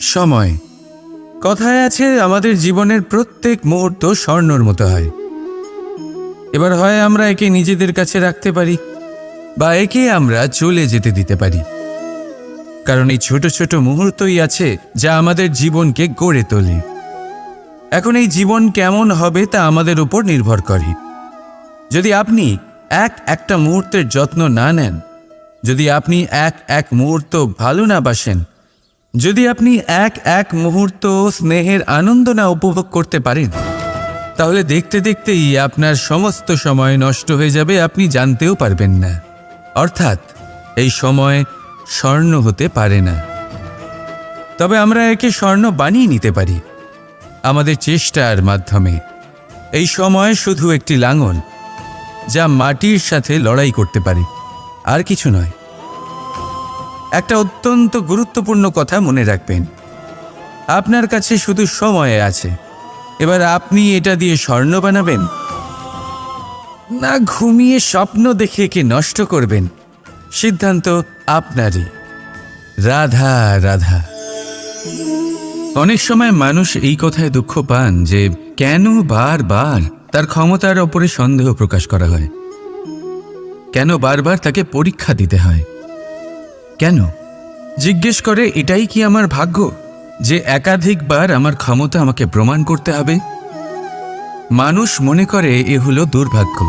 সময়, কথায় আছে আমাদের জীবনের প্রত্যেক মুহূর্ত স্বর্ণর মতো হয়। এবার হয় আমরা একে নিজেদের কাছে রাখতে পারি বা একে আমরা চলে যেতে দিতে পারি, কারণ এই ছোট ছোট মুহূর্তই আছে যা আমাদের জীবনকে গড়ে তোলে। এখন এই জীবন কেমন হবে তা আমাদের উপর নির্ভর করে। যদি আপনি একটা মুহূর্তের যত্ন না নেন, যদি আপনি এক মুহূর্ত ভালো না বাসেন, যদি আপনি এক মুহূর্ত স্নেহের আনন্দ না উপভোগ করতে পারেন, তাহলে দেখতে দেখতেই আপনার সমস্ত সময় নষ্ট হয়ে যাবে, আপনি জানতেও পারবেন না। অর্থাৎ এই সময় স্বর্ণ হতে পারে না। তবে আমরা একে স্বর্ণ বানিয়ে নিতে পারি আমাদের চেষ্টার মাধ্যমে। এই সময় শুধু একটি লাঙল যা মাটির সাথে লড়াই করতে পারে, আর কিছু নয়। একটা অত্যন্ত গুরুত্বপূর্ণ কথা মনে রাখবেন, আপনার কাছে শুধু সময় আছে। এবার আপনি এটা দিয়ে স্বর্ণ বানাবেন না ঘুমিয়ে স্বপ্ন দেখে একে নষ্ট করবেন, সিদ্ধান্ত আপনারই। রাধা রাধা। অনেক সময় মানুষ এই কথায় দুঃখ পান যে কেন বারবার তার ক্ষমতার ওপরে সন্দেহ প্রকাশ করা হয়, কেন বারবার তাকে পরীক্ষা দিতে হয়, কেন জিজ্ঞেস করে এটাই কি আমার ভাগ্য যে একাধিকবার আমার ক্ষমতা আমাকে প্রমাণ করতে হবে? মানুষ মনে করে এ হলো দুর্ভাগ্য।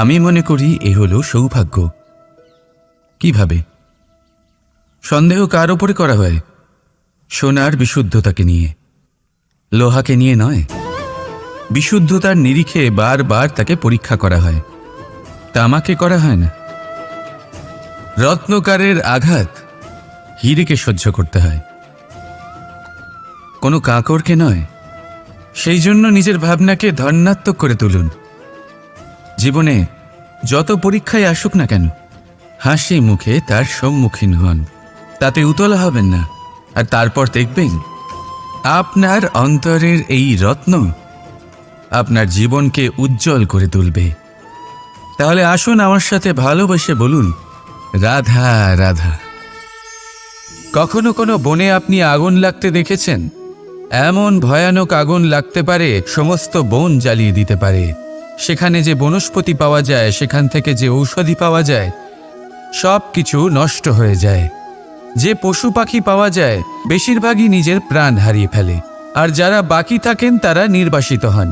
আমি মনে করি এ হলো সৌভাগ্য। কিভাবে? সন্দেহ কার ওপরে করা হয়? সোনার বিশুদ্ধতাকে নিয়ে, লোহাকে নিয়ে নয়। বিশুদ্ধতার নিরিখে বারবার তাকে পরীক্ষা করা হয়, তামাকে করা হয় না। রত্নকারের আঘাত হীরেকে সহ্য করতে হয়, কোনো কাঁকড়কে নয়। সেই জন্য নিজের ভাবনাকে ধন্যাত্মক করে তুলুন। জীবনে যত পরীক্ষায় আসুক না কেন, হাসি মুখে তার সম্মুখীন হন, তাতে উতলা হবেন না। আর তারপর দেখবেন আপনার অন্তরের এই রত্ন আপনার জীবনকে উজ্জ্বল করে তুলবে। তাহলে আসুন আমার সাথে ভালোবেসে বলুন, রাধা রাধা। কখনো কোনো বনে আপনি আগুন লাগতে দেখেছেন? এমন ভয়ানক আগুন লাগতে পারে সমস্ত বন জ্বালিয়ে দিতে পারে। সেখানে যে বনস্পতি পাওয়া যায়, সেখান থেকে যে ঔষধি পাওয়া যায়, সব কিছু নষ্ট হয়ে যায়। যে পশু পাখি পাওয়া যায় বেশিরভাগই নিজের প্রাণ হারিয়ে ফেলে, আর যারা বাকি থাকেন তারা নির্বাসিত হন।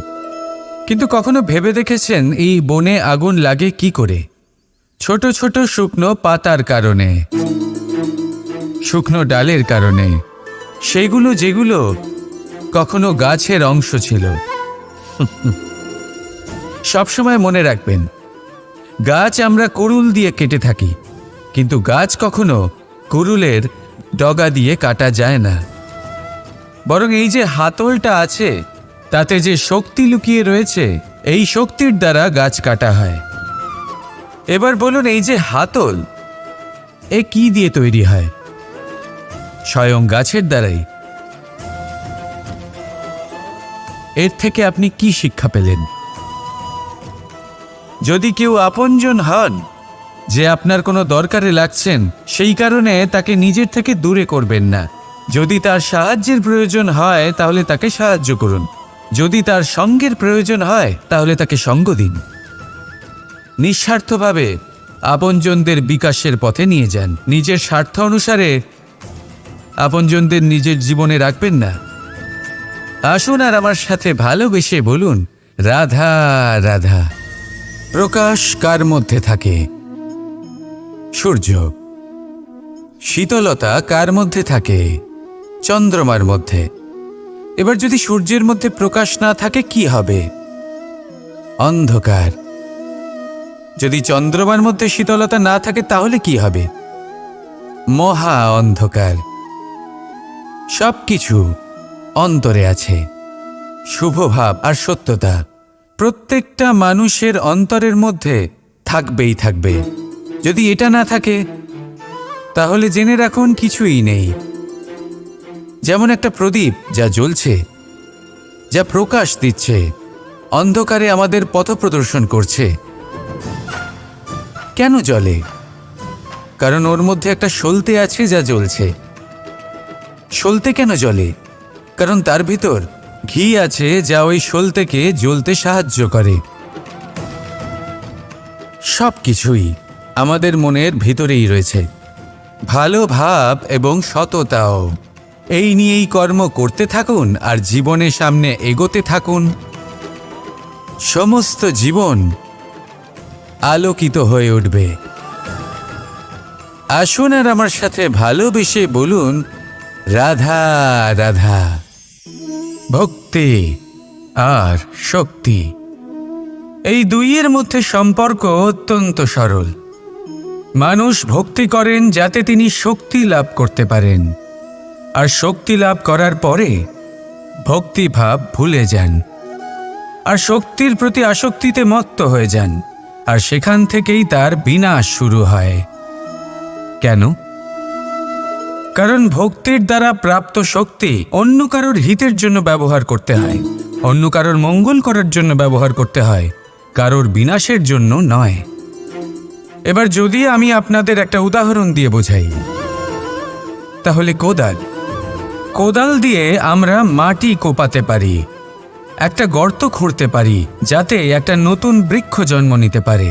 কিন্তু কখনো ভেবে দেখেছেন এই বনে আগুন লাগে কি করে? ছোট ছোট শুকনো পাতার কারণে, শুকনো ডালের কারণে, সেগুলো যেগুলো কখনো গাছের অংশ ছিল। সবসময় মনে রাখবেন, গাছ আমরা কুড়ুল দিয়ে কেটে থাকি, কিন্তু গাছ কখনো কুড়ুলের ডগা দিয়ে কাটা যায় না। বরং এই যে হাতলটা আছে, তাতে যে শক্তি লুকিয়ে রয়েছে, এই শক্তির দ্বারা গাছ কাটা হয়। এবার বলুন, এই যে হাতল, এ কি দিয়ে তৈরি হয়? স্বয়ং গাছের দ্বারাই। এর থেকে আপনি কি শিক্ষা পেলেন? যদি কেউ আপনজন হন, যে আপনার কোনো দরকারে লাগছেন, সেই কারণে তাকে নিজের থেকে দূরে করবেন না। যদি তার সাহায্যের প্রয়োজন হয় তাহলে তাকে সাহায্য করুন, যদি তার সঙ্গের প্রয়োজন হয় তাহলে তাকে সঙ্গ দিন। নিঃস্বার্থভাবে আপনজনদের বিকাশের পথে নিয়ে যান। নিজের স্বার্থ অনুসারে আপনজনদের নিজের জীবনে রাখবেন না। আসুন আর আমার সাথে ভালোবেসে বলুন, রাধা রাধা। প্রকাশ কার মধ্যে থাকে? সূর্য। শীতলতা কার মধ্যে থাকে? চন্দ্রমার মধ্যে। এবার যদি সূর্যের মধ্যে প্রকাশ না থাকে কি হবে? অন্ধকার। যদি চন্দ্রমার মধ্যে শীতলতা না থাকে তাহলে কি হবে? মহা অন্ধকার। সবকিছু অন্তরে আছে, শুভভাব আর সত্যতা প্রত্যেকটা মানুষের অন্তরের মধ্যে থাকবেই থাকবে। যদি এটা না থাকে তাহলে জেনে রাখুন কিছুই নেই। যেমন একটা প্রদীপ যা জ্বলছে, যা প্রকাশ দিচ্ছে, অন্ধকারে আমাদের পথ প্রদর্শন করছে। কেন জ্বলে? কারণ ওর মধ্যে একটা সলতে আছে যা জ্বলছে। সলতে কেন জ্বলে? কারণ তার ভিতর ঘি আছে যা ওই সলতেকে জ্বলতে সাহায্য করে। সব কিছুই আমাদের মনের ভিতরেই রয়েছে, ভালো ভাব এবং সততাও। এই নিয়েই কর্ম করতে থাকুন আর জীবনের সামনে এগোতে থাকুন। সমস্ত জীবন আলোকিত হয়ে উঠবে। আসুন আর আমার সাথে ভালোবেসে বলুন, রাধা রাধা। ভক্তি আর শক্তি, এই দুইয়ের মধ্যে সম্পর্ক অত্যন্ত সরল। মানুষ ভক্তি করেন যাতে তিনি শক্তি লাভ করতে পারেন, আর শক্তি লাভ করার পরে ভক্তিভাব ভুলে যান আর শক্তির প্রতি আসক্তিতে মত্ত হয়ে যান, আর সেখান থেকেই তার বিনাশ শুরু হয়। কেন? কারণ ভক্তির দ্বারা প্রাপ্ত শক্তি অন্য কারোর হিতের জন্য ব্যবহার করতে হয়, অন্য কারোর মঙ্গল করার জন্য ব্যবহার করতে হয়, কারোর বিনাশের জন্য নয়। এবার যদি আমি আপনাদের একটা উদাহরণ দিয়ে বোঝাই, তাহলে কোদাল দিয়ে আমরা মাটি কোপাতে পারি, একটা গর্ত খুঁড়তে পারি যাতে একটা নতুন বৃক্ষ জন্ম নিতে পারে,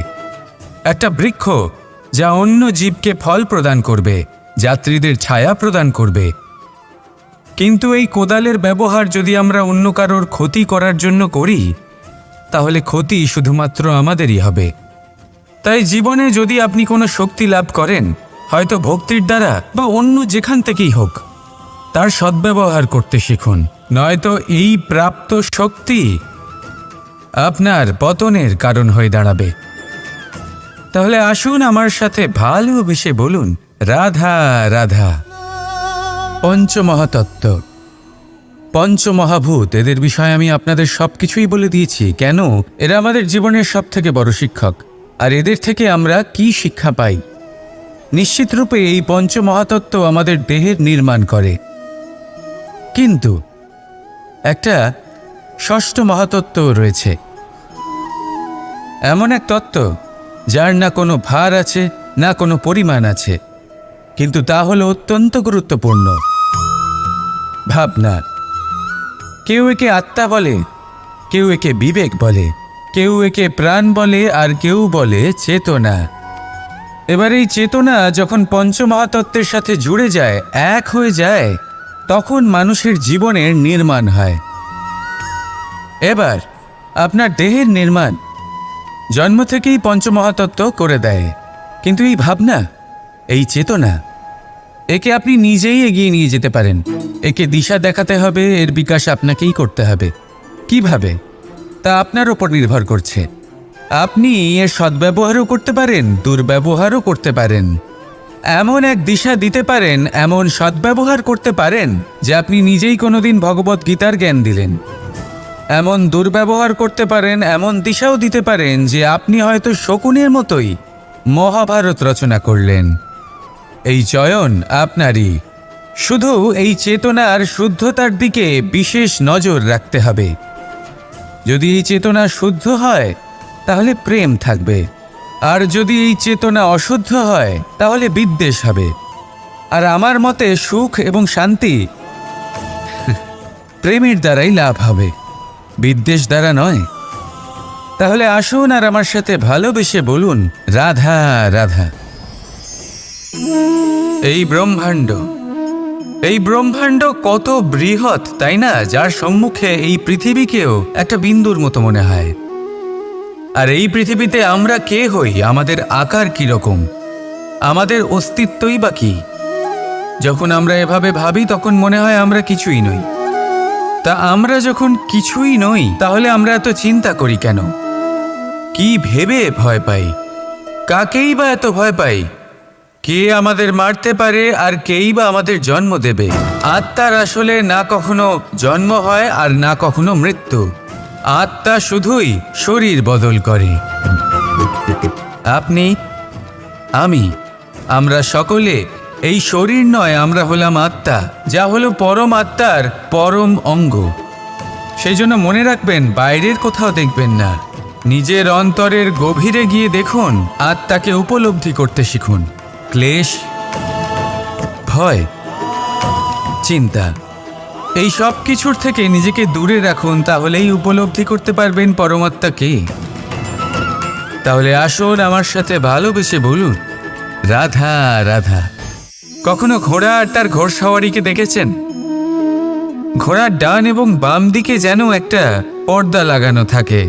একটা বৃক্ষ যা অন্য জীবকে ফল প্রদান করবে, যাত্রীদের ছায়া প্রদান করবে। কিন্তু এই কোদালের ব্যবহার যদি আমরা অন্য কারোর ক্ষতি করার জন্য করি, তাহলে ক্ষতি শুধুমাত্র আমাদেরই হবে। তাই জীবনে যদি আপনি কোনো শক্তি লাভ করেন, হয়তো ভক্তির দ্বারা বা অন্য যেখান থেকেই হোক, তার সদ্ব্যবহার করতে শিখুন, নয়তো এই প্রাপ্ত শক্তি আপনার পতনের কারণ হয়ে দাঁড়াবে। তাহলে আসুন আমার সাথে ভালোবেসে বলুন, রাধা রাধা। পঞ্চমহাতত্ত্ব, পঞ্চমহাভূত, এদের বিষয়ে আমি আপনাদের সবকিছুই বলে দিয়েছি। কেন? এরা আমাদের জীবনের সবথেকে বড় শিক্ষক। আর এদের থেকে আমরা কি শিক্ষা পাই? নিশ্চিত রূপে এই পঞ্চমহাতত্ত্ব আমাদের দেহের নির্মাণ করে, কিন্তু একটা ষষ্ঠ মহাতত্ত্ব রয়েছে, এমন এক তত্ত্ব যার না কোনো ভার আছে না কোনো পরিমাণ আছে, কিন্তু তা হলো অত্যন্ত গুরুত্বপূর্ণ, ভাবনা। কেউ একে আত্মা বলে, কেউ একে বিবেক বলে, কেউ একে প্রাণ বলে, আর কেউ বলে চেতনা। এবার এই চেতনা যখন পঞ্চমহাতত্ত্বের সাথে জুড়ে যায়, এক হয়ে যায়, তখন মানুষের জীবনের নির্মাণ হয়। এবার আপনার দেহের নির্মাণ জন্ম থেকেই পঞ্চমহাতত্ত্ব করে দেয়, কিন্তু এই ভাবনা, এই চেতনা, একে আপনি নিজেই এগিয়ে নিয়ে যেতে পারেন। একে দিশা দেখাতে হবে, এর বিকাশ আপনাকেই করতে হবে। কিভাবে? তা আপনার ওপর নির্ভর করছে। আপনি এর সদ্ব্যবহারও করতে পারেন, দুর্ব্যবহারও করতে পারেন। এমন এক দিশা দিতে পারেন, এমন সদ্ব্যবহার করতে পারেন যে আপনি নিজেই কোনোদিন ভগবত গীতার জ্ঞান দিলেন। এমন দুর্ব্যবহার করতে পারেন, এমন দিশাও দিতে পারেন যে আপনি হয়তো শকুনের মতোই মহাভারত রচনা করলেন। এই চয়ন আপনারই। শুধু এই চেতনার শুদ্ধতার দিকে বিশেষ নজর রাখতে হবে। যদি এই চেতনা শুদ্ধ হয়, তাহলে প্রেম থাকবে, আর যদি এই চেতনা অশুদ্ধ হয়, তাহলে বিদ্বেষ হবে। আর আমার মতে সুখ এবং শান্তি প্রেমের দ্বারাই লাভ হবে, বিদ্বেষ দ্বারা নয়। তাহলে আসুন আর আমার সাথে ভালোবেসে বলুন, রাধা রাধা। এই ব্রহ্মাণ্ড কত বৃহৎ, তাই না? যার সম্মুখে এই পৃথিবীকেও একটা বিন্দুর মতো মনে হয়। আর এই পৃথিবীতে আমরা কে হই? আমাদের আকার কিরকম? আমাদের অস্তিত্বই বা কি? যখন আমরা এভাবে ভাবি, তখন মনে হয় আমরা কিছুই নই। তা আমরা যখন কিছুই নই, তাহলে আমরা এত চিন্তা করি কেন? কি ভেবে ভয় পাই? কাকেই বা এত ভয় পাই? কে আমাদের মারতে পারে, আর কেই বা আমাদের জন্ম দেবে? আত্মার আসলে না কখনো জন্ম হয় আর না কখনো মৃত্যু। আত্মা শুধুই শরীর বদল করে। আপনি, আমি, আমরা সকলে এই শরীর নয়, আমরা হলাম আত্মা, যা হলো পরম আত্মার পরম অঙ্গ। সেই জন্য মনে রাখবেন, বাইরের কোথাও দেখবেন না, নিজের অন্তরের গভীরে গিয়ে দেখুন, আত্মাকে উপলব্ধি করতে শিখুন। ক্লেশ, ভয়, চিন্তা, এই সব কিছুর থেকে নিজেকে দূরে রাখুন, তাহলেই উপলব্ধি করতে পারবেন পরমাত্মা কে। তাহলে আসুন আমার সাথে ভালোবেসে বলুন, রাধা রাধা। কখনো ঘোড়া আর তার ঘোড়সওয়ারিকে দেখেছেন? ঘোড়ার ডান এবং বাম দিকে যেন একটা পর্দা লাগানো থাকে।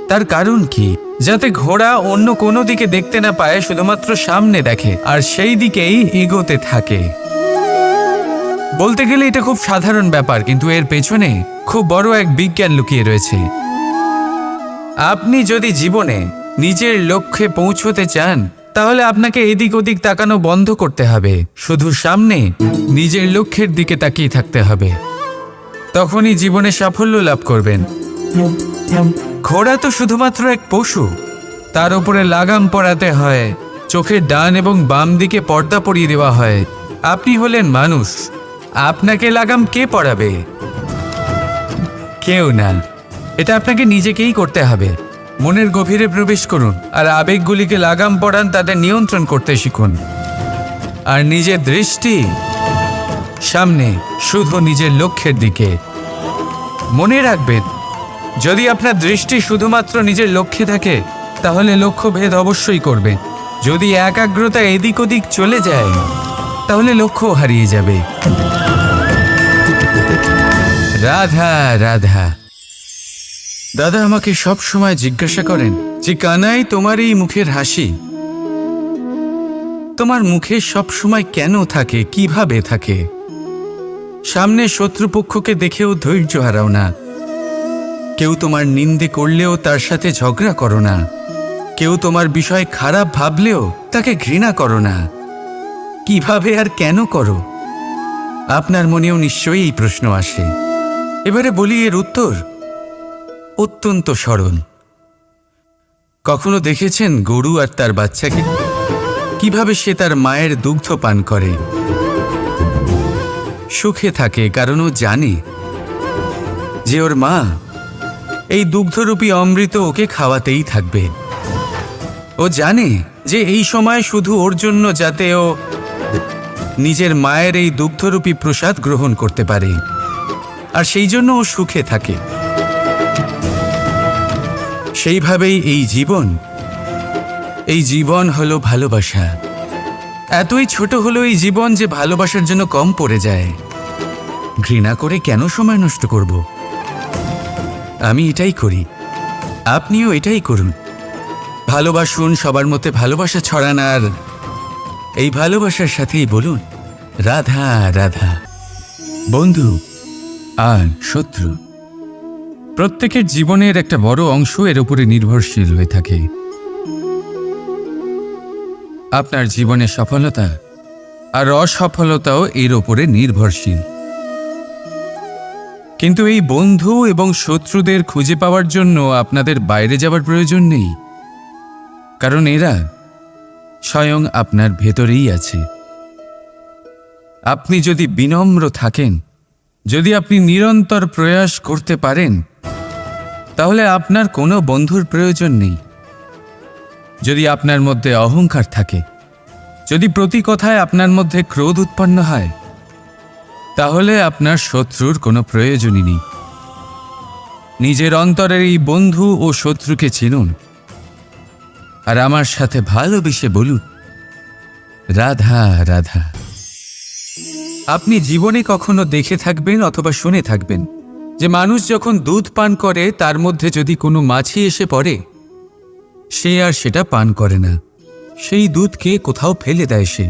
তার কারণ কি? যাতে ঘোড়া অন্য কোনো দিকে দেখতে না পায়, শুধুমাত্র সামনে দেখে আর সেই দিকেই এগোতে থাকে। বলতে গেলে এটা খুব সাধারণ ব্যাপার, কিন্তু এর পেছনে খুব বড় এক বিজ্ঞান লুকিয়ে রয়েছে। আপনি যদি জীবনে নিজের লক্ষ্যে পৌঁছতে চান, তাহলে আপনাকে এদিক ওদিক তাকানো বন্ধ করতে হবে, শুধু সামনে নিজের লক্ষ্যের দিকে তাকিয়ে থাকতে হবে। তখনই জীবনে সাফল্য লাভ করবেন। ঘোড়া তো শুধুমাত্র এক পশু, তার উপরে লাগাম পরাতে হয়, চোখের ডান এবং বাম দিকে পর্দা পরিয়ে দেওয়া হয়। আপনি হলেন মানুষ, আপনাকে লাগাম কে পরাবে? কেউ না। এটা আপনাকে নিজেকেই করতে হবে। মনের গভীরে প্রবেশ করুন আর আবেগগুলিকে লাগাম পরান, তাদের নিয়ন্ত্রণ করতে শিখুন। আর নিজের দৃষ্টি সামনে, শুধু নিজের লক্ষ্যের দিকে। মনে রাখবেন, যদি আপনার দৃষ্টি শুধুমাত্র নিজের লক্ষ্যে থাকে, তাহলে লক্ষ্য ভেদ অবশ্যই করবে। যদি একাগ্রতা এদিক ওদিক চলে যায়, তাহলে লক্ষ্য হারিয়ে যাবে। রাধা রাধা। দাদা আমাকে সব সময় জিজ্ঞাসা করেন যে, কানাই, তোমার এই মুখের হাসি, তোমার মুখে সব সময় কেন থাকে, কিভাবে থাকে? সামনে শত্রুপক্ষকে দেখেও ধৈর্য হারাও না, কেউ তোমার নিন্দে করলেও তার সাথে ঝগড়া করো না, কেউ তোমার বিষয় খারাপ ভাবলেও তাকে ঘৃণা করো না। কিভাবে আর কেন করো? আপনার মনেও নিশ্চয়ই এই প্রশ্ন আসে। এবারে বলি, এর উত্তর অত্যন্ত সরল। কখনো দেখেছেন গরু আর তার বাচ্চাকে? কিভাবে সে তার মায়ের দুগ্ধ পান করে? সুখে থাকে, কারণ ও জানে যে ওর মা এই দুগ্ধরূপী অমৃত ওকে খাওয়াতেই থাকবে। ও জানে যে এই সময় শুধু ওর জন্য, যাতে ও নিজের মায়ের এই দুগ্ধরূপী প্রসাদ গ্রহণ করতে পারে, আর সেই জন্য ও সুখে থাকে। সেইভাবেই এই জীবন হলো ভালোবাসা। এতই ছোট হলো এই জীবন যে ভালোবাসার জন্য কম পড়ে যায়। ঘৃণা করে কেন সময় নষ্ট করব? আমি এটাই করি, আপনিও এটাই করুন। ভালোবাসুন, সবার মধ্যে ভালোবাসা ছড়ান, আর এই ভালোবাসার সাথেই বলুন, রাধা রাধা। বন্ধু আর শত্রু, প্রত্যেকের জীবনের একটা বড় অংশ এর উপরে নির্ভরশীল হয়ে থাকে। আপনার জীবনের সফলতা আর অসফলতাও এর উপরে নির্ভরশীল। কিন্তু এই বন্ধু এবং শত্রুদের খুঁজে পাওয়ার জন্য আপনাদের বাইরে যাবার প্রয়োজন নেই, কারণ এরা স্বয়ং আপনার ভেতরেই আছে। আপনি যদি বিনম্র থাকেন, যদি আপনি নিরন্তর প্রয়াস করতে পারেন, তাহলে আপনার কোনো বন্ধুর প্রয়োজন নেই। যদি আপনার মধ্যে অহংকার থাকে, যদি প্রতি কথায় আপনার মধ্যে ক্রোধ উৎপন্ন হয়, তাহলে আপনার শত্রুর কোনো প্রয়োজনই নেই। নিজের অন্তরের এই বন্ধু ও শত্রুকে চিনুন, আর আমার সাথে ভালোবেসে বলুন, রাধা রাধা। আপনি জীবনে কখনো দেখে থাকবেন অথবা শুনে থাকবেন যে মানুষ যখন দুধ পান করে, তার মধ্যে যদি কোনো মাছি এসে পড়ে, সে আর সেটা পান করে না, সেই দুধকে কোথাও ফেলে দেয় সে।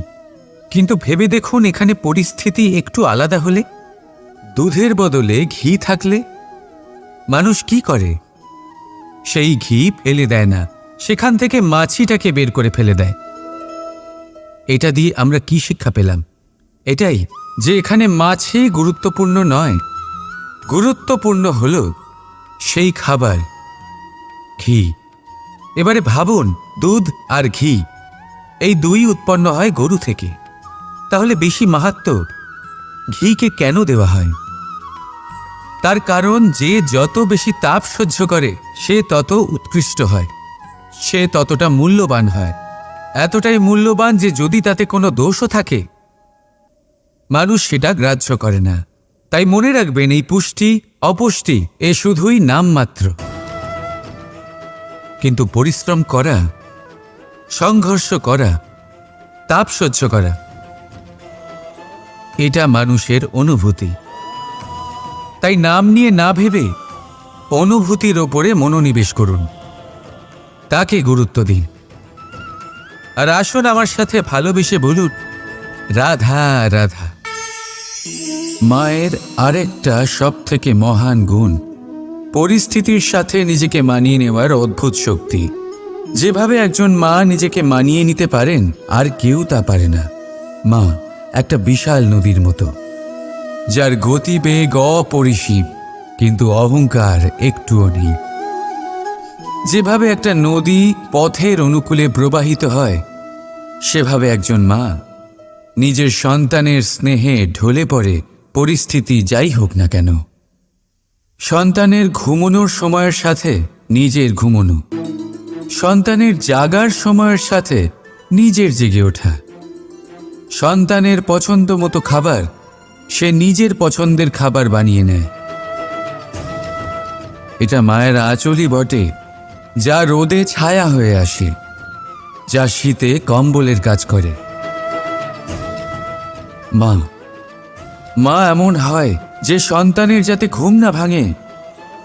কিন্তু ভেবে দেখুন, এখানে পরিস্থিতি একটু আলাদা হলে, দুধের বদলে ঘি থাকলে মানুষ কি করে? সেই ঘি ফেলে দেয় না, সেখান থেকে মাছিটাকে বের করে ফেলে দেয়। এটা দিয়ে আমরা কি শিক্ষা পেলাম? এটাই যে এখানে মাছি গুরুত্বপূর্ণ নয়, গুরুত্বপূর্ণ হলো সেই খাবার, ঘি। এবারে ভাবুন, দুধ আর ঘি এই দুই উৎপন্ন হয় গরু থেকে, তাহলে বেশি মাহাত্ম্য ঘিকে কেন দেওয়া হয়? তার কারণ, যে যত বেশি তাপ সহ্য করে সে তত উৎকৃষ্ট হয়, সে ততটা মূল্যবান হয়। এতটাই মূল্যবান যে যদি তাতে কোনো দোষও থাকে মানুষ সেটা গ্রাহ্য করে না। তাই মনে রাখবেন, এই পুষ্টি অপুষ্টি এ শুধুই নামমাত্র, কিন্তু পরিশ্রম করা, সংঘর্ষ করা, তাপ সহ্য করা, এটা মানুষের অনুভূতি। তাই নাম নিয়ে না ভেবে অনুভূতির ওপরে মনোনিবেশ করুন, তাকে গুরুত্ব দিন। আর আসুন আমার সাথে ভালোবেসে বলুন, রাধা রাধা। মায়ের আরেকটা সবথেকে মহান গুণ পরিস্থিতির সাথে নিজেকে মানিয়ে নেওয়ার অদ্ভুত শক্তি। যেভাবে একজন মা নিজেকে মানিয়ে নিতে পারেন আর কেউ তা পারে না। মা একটা বিশাল নদীর মতো, যার গতিবেগ অপরিসীম, কিন্তু অহংকার একটুও নেই। যেভাবে একটা নদী পথের অনুকূলে প্রবাহিত হয়, সেভাবে একজন মা নিজের সন্তানের স্নেহে ঢলে পড়ে, পরিস্থিতি যাই হোক না কেন। সন্তানের ঘুমানোর সময়ের সাথে নিজের ঘুমানো, সন্তানের জাগার সময়ের সাথে নিজের জেগে ওঠা, সন্তানের পছন্দ মতো খাবার সে নিজের পছন্দের খাবার বানিয়ে নেয়। এটা মায়ের আঁচলই বটে, যা রোদে ছায়া হয়ে আসে, যা শীতে কম্বলের কাজ করে। মা মা এমন হয় যে সন্তানের যাতে ঘুম না ভাঙে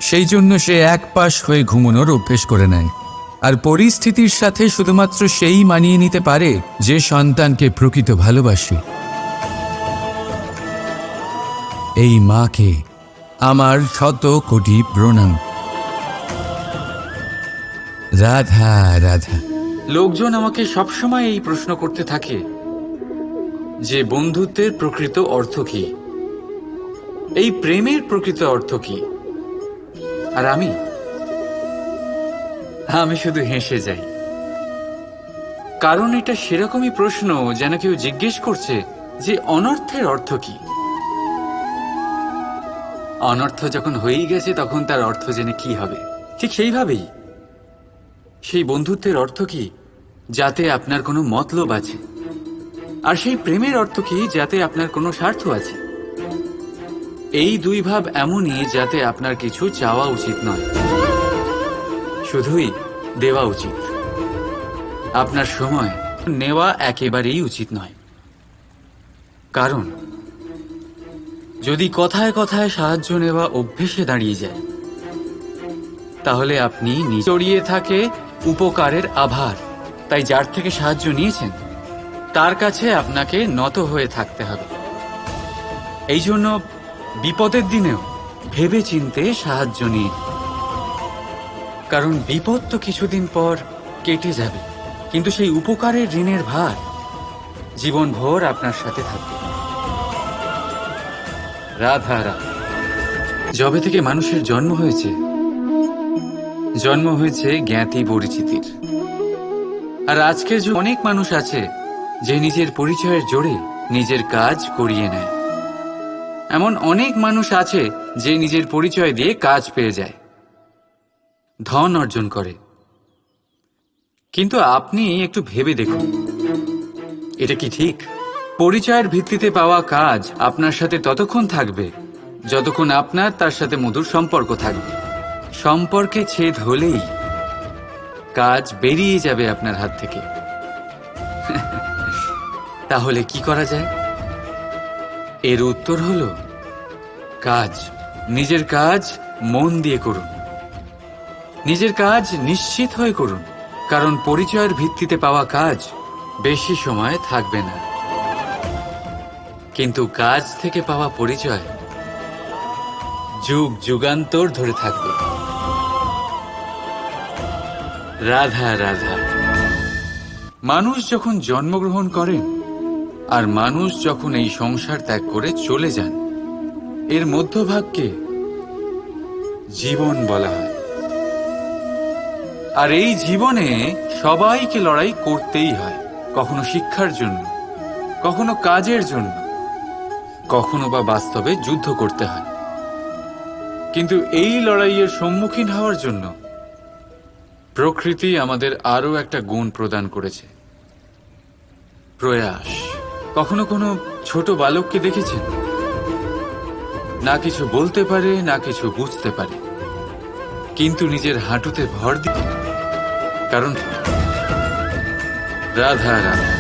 সেই জন্য সে এক পাশ হয়ে ঘুমানোর অভ্যেস করে নেয়। আর পরিস্থিতির সাথে শুধুমাত্র সেই মানিয়ে নিতে পারে যে সন্তানকে প্রকৃত ভালোবাসে। এই মাকে আমার শত কোটি প্রণাম। রাধা রাধা। লোকজন আমাকে সবসময় এই প্রশ্ন করতে থাকে যে বন্ধুত্বের প্রকৃত অর্থ কি, এই প্রেমের প্রকৃত অর্থ কি। আর আমি শুধু হেসে যাই, কারণ এটা সেরকমই প্রশ্ন যেন কেউ জিজ্ঞেস করছে যে অনর্থের অর্থ কি। অনর্থ যখন হয়েই গেছে তখন তার অর্থ জেনে কি হবে। ঠিক সেইভাবেই সেই বন্ধুত্বের অর্থ কি, যাতে আপনার কোনো মতলব আছে। আর সেই প্রেমের অর্থ কি, যাতে আপনার কোনো স্বার্থ আছে। এই দুই ভাব এমনই যাতে আপনার কিছু চাওয়া উচিত নয়, শুধুই দেওয়া উচিত। আপনার সময় নেওয়া একেবারেই উচিত নয়, কারণ যদি কথায় কথায় সাহায্য নেওয়া অভ্যেসে দাঁড়িয়ে যায়, তাহলে আপনি জড়িয়ে থাকে উপকারের আভার। তাই যার থেকে সাহায্য নিয়েছেন তার কাছে আপনাকে নত হয়ে থাকতে হবে। এই জন্য বিপদের দিনেও ভেবে চিন্তে সাহায্য নিন, কারণ বিপদ তো কিছুদিন পর কেটে যাবে, কিন্তু সেই উপকারের ঋণের ভার জীবনভর আপনার সাথে থাকবে। রাধা রাধা। যবে থেকে মানুষের জন্ম হয়েছে জ্ঞাতি পরিচিতির। আর আজকের যুগে অনেক মানুষ আছে যে নিজের পরিচয়ের জোরে নিজের কাজ করিয়ে নেয়। এমন অনেক মানুষ আছে যে নিজের পরিচয় দিয়ে কাজ পেয়ে যায়, ধন অর্জন করে। কিন্তু আপনি একটু ভেবে দেখুন, এটা কি ঠিক? পরিচয়ের ভিত্তিতে পাওয়া কাজ আপনার সাথে ততক্ষণ থাকবে যতক্ষণ আপনার তার সাথে মধুর সম্পর্ক থাকবে। সম্পর্কে ছেদ হলেই কাজ বেরিয়ে যাবে আপনার হাত থেকে। তাহলে কি করা যায়? এর উত্তর হলো কাজ। নিজের কাজ মন দিয়ে করুন, নিজের কাজ নিশ্চিত হয়ে করুন, কারণ পরিচয়ের ভিত্তিতে পাওয়া কাজ বেশি সময় থাকবে না, কিন্তু কাজ থেকে পাওয়া পরিচয় যুগ যুগান্তর ধরে থাকবে। রাধা রাধা। মানুষ যখন জন্মগ্রহণ করেন আর মানুষ যখন এই সংসার ত্যাগ করে চলে যান, এর মধ্যভাগকে জীবন বলা হয়। আর এই জীবনে সবাইকে লড়াই করতেই হয়, কখনো শিক্ষার জন্য, কখনো কাজের জন্য, কখনো বা বাস্তবে যুদ্ধ করতে হয়। কিন্তু এই লড়াইয়ের সম্মুখীন হওয়ার জন্য প্রকৃতি আমাদের আরো একটা গুণ প্রদান করেছে, প্রয়াস। কখনো কোনো ছোট বালককে দেখেছেন? না কিছু বলতে পারে, না কিছু বুঝতে পারে, কিন্তু নিজের হাঁটুতে ভর দিয়ে, কারণ রাধা রাধা।